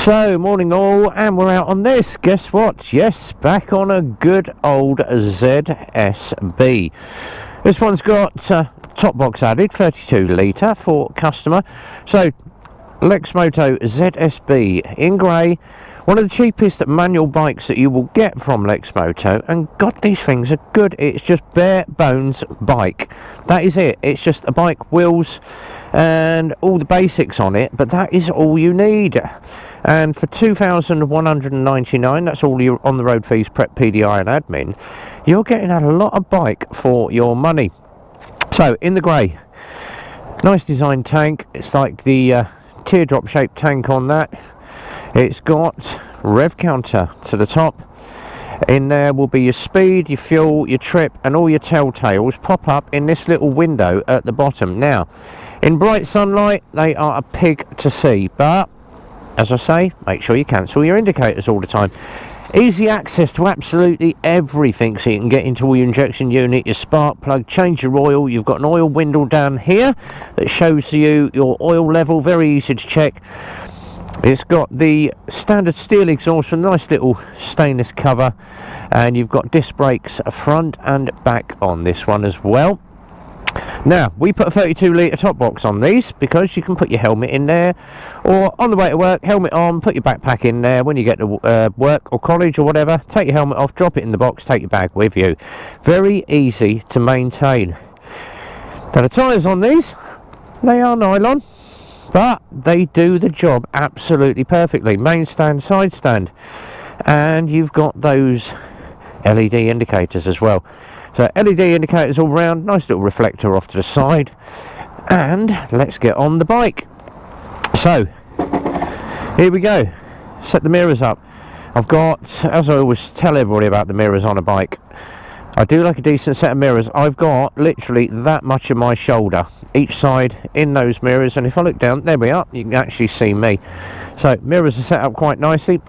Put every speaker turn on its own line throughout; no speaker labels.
So, morning all, and we're out on this. Guess what? Yes, back on a good old ZSB. This one's got top box added, 32 litre for customer. So, Lexmoto ZSB in grey. One of the cheapest manual bikes that you will get from Lexmoto, and God, these things are good. It's just bare bones bike. That is it. It's just a bike, wheels, and all the basics on it, but that is all you need. And for $2,199, that's all your on the road fees, prep, PDI and admin, you're getting a lot of bike for your money. So in the grey, nice design tank. It's like the teardrop shaped tank on that. It's got rev counter to the top. In there will be your speed, your fuel, your trip, and all your telltales pop up in this little window at the bottom. Now, in bright sunlight, they are a pig to see, but as I say, make sure you cancel your indicators all the time. Easy access to absolutely everything, so you can get into all your injection unit, your spark plug, change your oil. You've got an oil window down here that shows you your oil level, very easy to check. It's got the standard steel exhaust with a nice little stainless cover, and you've got disc brakes front and back on this one as well. Now, we put a 32 litre top box on these because you can put your helmet in there, or on the way to work, helmet on, put your backpack in there. When you get to work or college or whatever, take your helmet off, drop it in the box, take your bag with you. Very easy to maintain. Now, the tyres on these, they are nylon, but they do the job absolutely perfectly. Main stand, side stand, and you've got those LED indicators as well. So LED indicators all round, nice little reflector off to the side, and let's get on the bike. So here we go. Set the mirrors up. I've got, as I always tell everybody about the mirrors on a bike, I do like a decent set of mirrors. I've got literally that much of my shoulder each side in those mirrors, and if I look down, there we are, you can actually see me. So mirrors are set up quite nicely.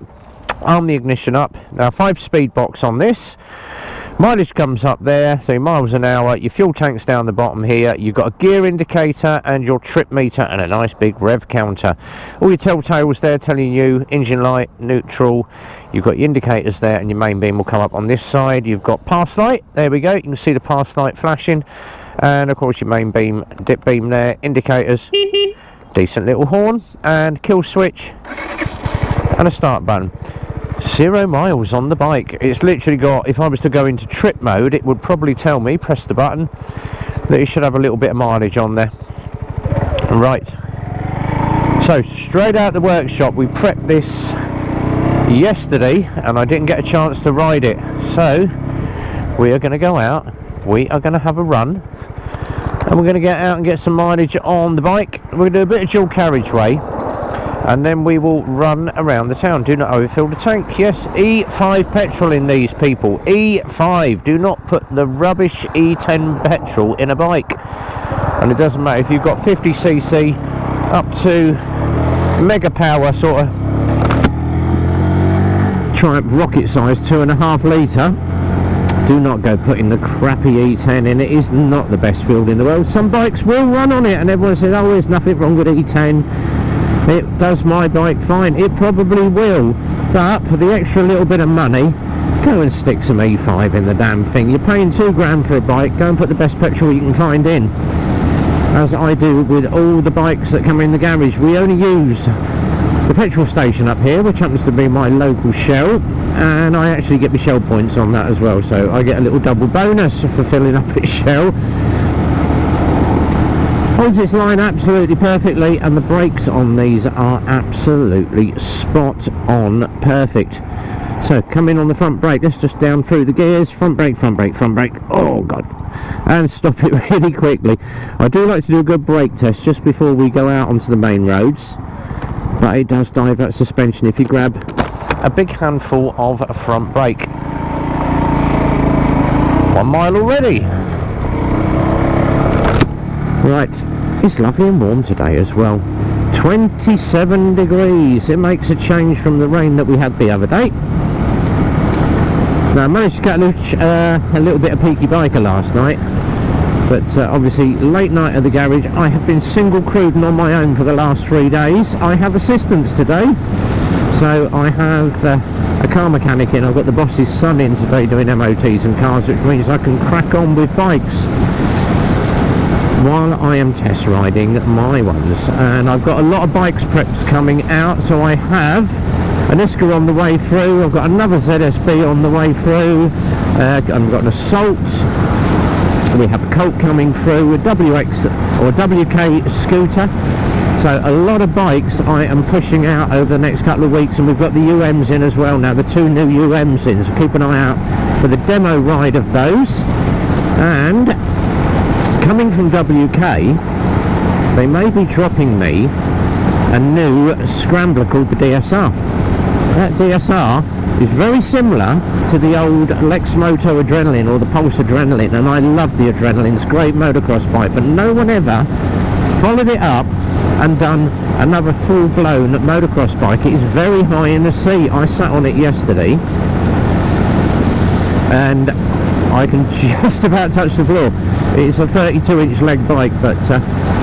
Arm the ignition up. Now 5-speed box on this. Mileage comes up there, so miles an hour. Your fuel tank's down the bottom here. You've got a gear indicator and your trip meter and a nice big rev counter. All your telltales there telling you engine light, neutral. You've got your indicators there, and your main beam will come up on this side. You've got pass light. There we go. You can see the pass light flashing. And of course your main beam, dip beam there, indicators. Decent little horn, and kill switch and a start button. 0 miles on the bike. It's literally got, if I was to go into trip mode, it would probably tell me, press the button, that it should have a little bit of mileage on there. Right, so straight out the workshop, we prepped this yesterday and I didn't get a chance to ride it, so we are going to go out, we are going to have a run, and we're going to get out and get some mileage on the bike. We're going to do a bit of dual carriageway, and then we will run around the town. Do not overfill the tank. Yes, E5 petrol in these, people. E5. Do not put the rubbish E10 petrol in a bike. And it doesn't matter if you've got 50cc up to mega power, sort of Triumph rocket size 2.5 litre. Do not go putting the crappy E10 in. It is not the best fuel in the world. Some bikes will run on it, and everyone says, oh, there's nothing wrong with E10. It does my bike fine. It probably will, but for the extra little bit of money, go and stick some E5 in the damn thing. You're paying £2 for a bike. Go and put the best petrol you can find in, as I do with all the bikes that come in the garage. We only use the petrol station up here, which happens to be my local Shell, and I actually get my Shell points on that as well, so I get a little double bonus for filling up at Shell. Holds its line absolutely perfectly, and the brakes on these are absolutely spot on perfect. So come in on the front brake. Let's just down through the gears. Front brake, front brake, front brake. Oh god, and stop it really quickly. I do like to do a good brake test just before we go out onto the main roads, but it does divert suspension if you grab a big handful of a front brake. 1 mile already. Right, it's lovely and warm today as well. 27 degrees. It makes a change from the rain that we had the other day. Now I managed to catch a little bit of peaky biker last night, but obviously late night at the garage. I have been single crewing on my own for the last 3 days. I have assistance today, So I have a car mechanic in. I've got the boss's son in today doing MOTs and cars, which means I can crack on with bikes while I am test riding my ones. And I've got a lot of bikes preps coming out, so I have an Iska on the way through, I've got another ZSB on the way through, I've got an Assault, we have a Colt coming through, a WX or WK scooter. So a lot of bikes I am pushing out over the next couple of weeks, and we've got the UMs in as well now, the 2 new UMs in, so keep an eye out for the demo ride of those. And coming from WK, they may be dropping me a new scrambler called the DSR. That DSR is very similar to the old Lexmoto Adrenaline or the Pulse Adrenaline, and I love the Adrenaline. It's a great motocross bike, but no one ever followed it up and done another full-blown motocross bike. It is very high in the seat. I sat on it yesterday and I can just about touch the floor. It's a 32-inch leg bike, but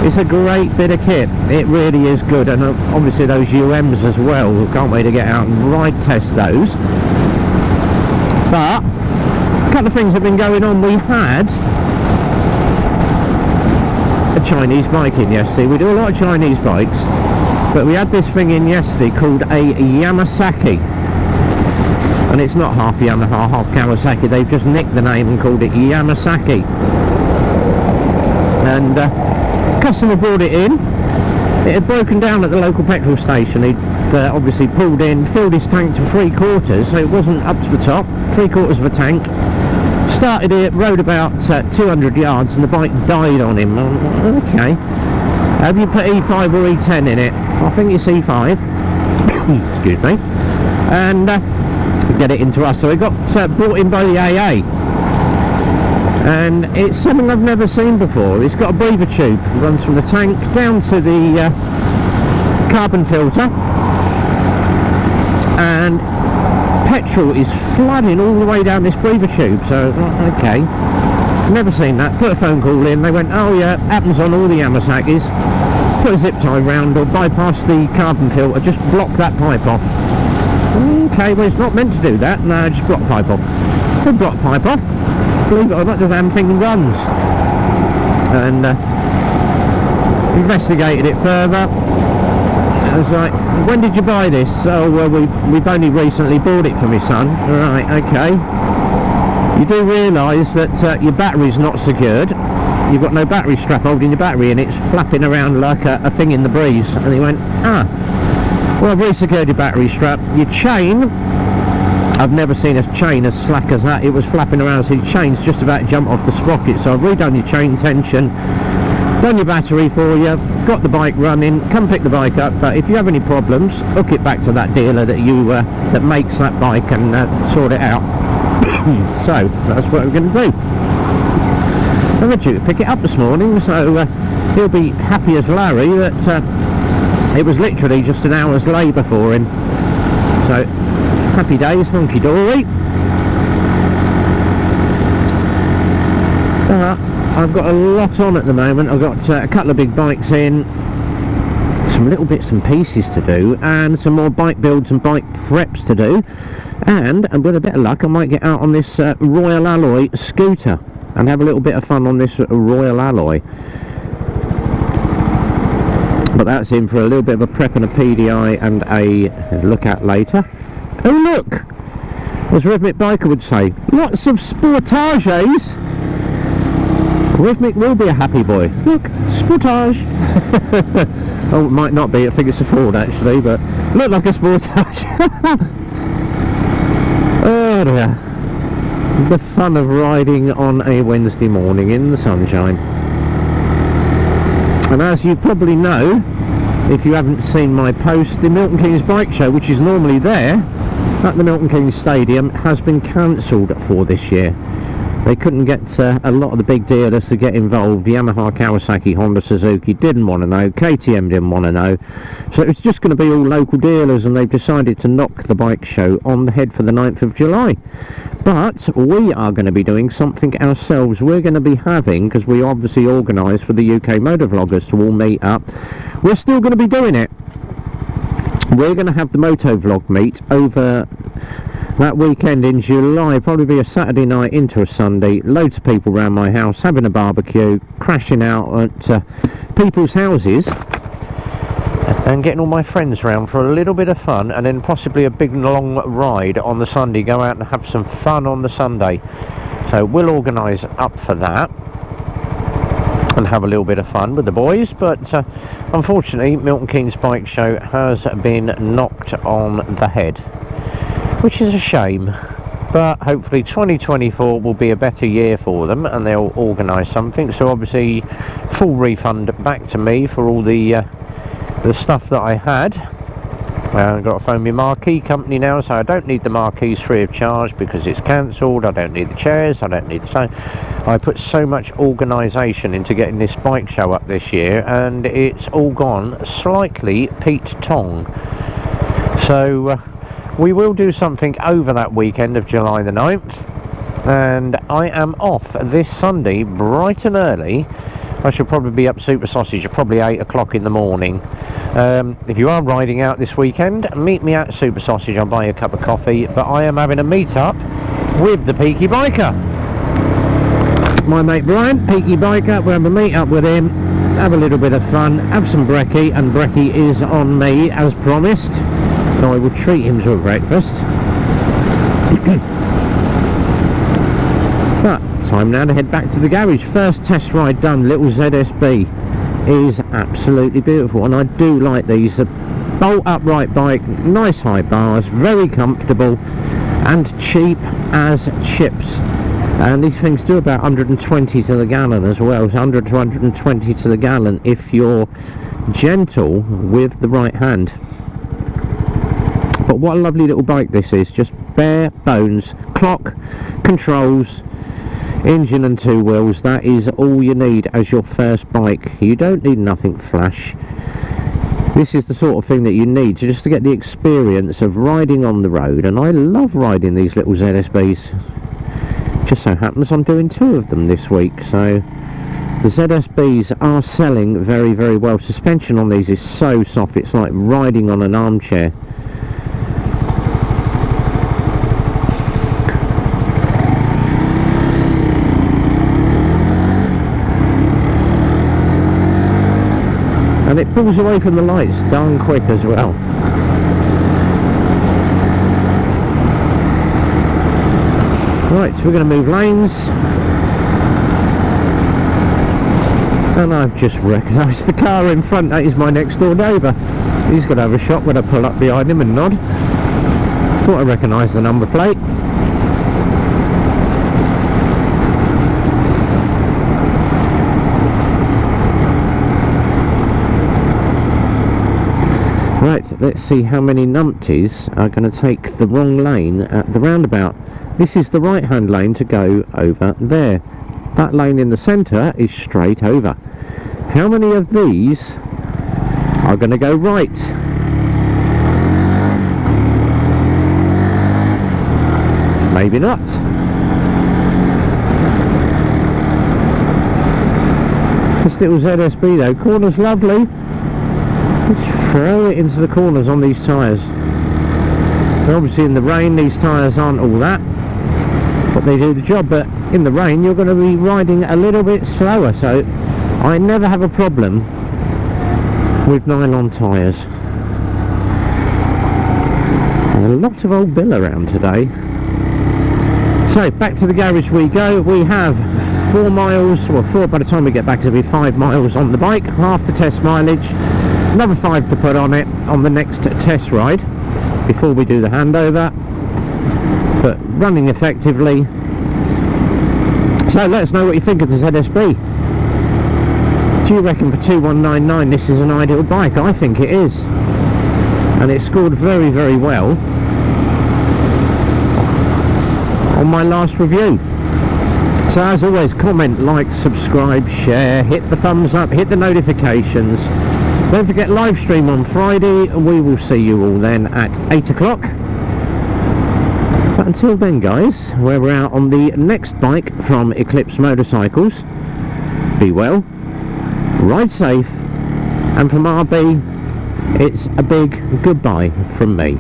it's a great bit of kit. It really is good, and obviously those UMs as well. Can't wait to get out and ride test those. But a couple of things have been going on. We had a Chinese bike in yesterday. We do a lot of Chinese bikes, but we had this thing in yesterday called a Yamasaki, and it's not half Yamaha, half Kawasaki. They've just nicked the name and called it Yamasaki. And customer brought it in. It had broken down at the local petrol station. He'd obviously pulled in, filled his tank to 3/4, so it wasn't up to the top, 3/4 of a tank. Started it, rode about 200 yards, and the bike died on him. Okay, have you put E5 or E10 in it? I think it's E5. Excuse me. And get it into us. So it got brought in by the AA, and it's something I've never seen before. It's got a breather tube, runs from the tank down to the carbon filter, and petrol is flooding all the way down this breather tube. So okay, never seen that. Put a phone call in, they went, oh yeah, happens on all the Yamasakis. Put a zip tie round or bypass the carbon filter, just block that pipe off. Okay, well it's not meant to do that. No, just block pipe off. We block pipe off. Believe it or not, the damn thing runs. And investigated it further. I was like, when did you buy this? Oh, well, we've only recently bought it for my son. Right, okay. You do realise that your battery's not secured. You've got no battery strap holding your battery, and it's flapping around like a thing in the breeze. And he went, well, I've resecured your battery strap. Your chain, I've never seen a chain as slack as that. It was flapping around, so your chain's just about to jump off the sprocket. So I've redone your chain tension, done your battery for you, got the bike running. Come pick the bike up, but if you have any problems, hook it back to that dealer that you that makes that bike and sort it out. So that's what I'm going to do. I'm due to pick it up this morning, so he'll be happy as Larry that it was literally just an hour's labour for him. So happy days, hunky dory. I've got a lot on at the moment. I've got a couple of big bikes in, some little bits and pieces to do, and some more bike builds and bike preps to do. And with a bit of luck, I might get out on this Royal Alloy scooter and have a little bit of fun on this Royal Alloy. But that's in for a little bit of a prep and a PDI and a look at later. Oh look, as Rhythmic Biker would say, lots of sportages. Rhythmic will be a happy boy. Look, sportage. Oh, it might not be. I think it's a Ford actually, but look like a sportage. Oh dear. The fun of riding on a Wednesday morning in the sunshine. And as you probably know, if you haven't seen my post, the Milton Keynes bike show, which is normally there at the Milton Keynes Stadium, has been cancelled for this year. They couldn't get a lot of the big dealers to get involved. Yamaha, Kawasaki, Honda, Suzuki didn't want to know. KTM didn't want to know. So it's just going to be all local dealers, and they've decided to knock the bike show on the head for the 9th of July. But we are going to be doing something ourselves. We're going to be having, because we obviously organised for the UK Motovloggers to all meet up, we're still going to be doing it. we're going to have the Motovlog meet over that weekend in July. Probably be a Saturday night into a Sunday. Loads of people around my house having a barbecue, crashing out at people's houses, and getting all my friends round for a little bit of fun, and then possibly a big long ride on the Sunday. Go out and have some fun on the Sunday. So we'll organise up for that and have a little bit of fun with the boys, but unfortunately Milton Keynes Bike Show has been knocked on the head, which is a shame, but hopefully 2024 will be a better year for them and they'll organise something. So obviously full refund back to me for all the stuff that I had. I've got to phone my marquee company now, so I don't need the marquees free of charge because it's cancelled. I don't need the chairs, I don't need the... I put so much organisation into getting this bike show up this year, and it's all gone slightly Pete Tong. So we will do something over that weekend of July the 9th, and I am off this Sunday bright and early. I should probably be up Super Sausage at probably 8 o'clock in the morning. If you are riding out this weekend, meet me at Super Sausage. I'll buy you a cup of coffee, but I am having a meet up with the Peaky Biker. My mate Brian, Peaky Biker, we'll have a meet up with him, have a little bit of fun, have some brekkie, and brekkie is on me as promised, so I will treat him to a breakfast. But time now to head back to the garage. First test ride done. Little ZSB is absolutely beautiful, and I do like these. A bolt upright bike, nice high bars, very comfortable and cheap as chips, and these things do about 120 to the gallon as well. So 100 to 120 to the gallon if you're gentle with the right hand. But what a lovely little bike this is. Just bare bones, clock, controls, engine and two wheels. That is all you need as your first bike. You don't need nothing flash. This is the sort of thing that you need just to get the experience of riding on the road, and I love riding these little ZSBs. Just so happens I'm doing 2 of them this week, so the ZSBs are selling very, very well. Suspension on these is so soft, it's like riding on an armchair. And it pulls away from the lights darn quick as well. Right, so we're going to move lanes. And I've just recognised the car in front. That is my next door neighbour. He's got to have a shot when I pull up behind him and nod. Thought I recognised the number plate. Right, let's see how many numpties are going to take the wrong lane at the roundabout. This is the right hand lane to go over there. That lane in the centre is straight over. How many of these are going to go right? Maybe not. This little ZSB though, corner's lovely. Just throw it into the corners on these tyres. And obviously in the rain these tyres aren't all that, but they do the job. But in the rain you're going to be riding a little bit slower, so I never have a problem with nylon tyres. And a lot of old Bill around today. So back to the garage we go. We have 4 miles, well 4 by the time we get back, it'll be 5 miles on the bike, half the test mileage. Another 5 to put on it on the next test ride before we do the handover, but running effectively. So let us know what you think of the ZSB. Do you reckon for 2199 this is an ideal bike? I think it is, and it scored very, very well on my last review. So as always, comment, like, subscribe, share, hit the thumbs up, hit the notifications. Don't forget live stream on Friday, and we will see you all then at 8 o'clock. But until then guys, we're out on the next bike from Eclipse Motorcycles. Be well, ride safe, and from RB, it's a big goodbye from me.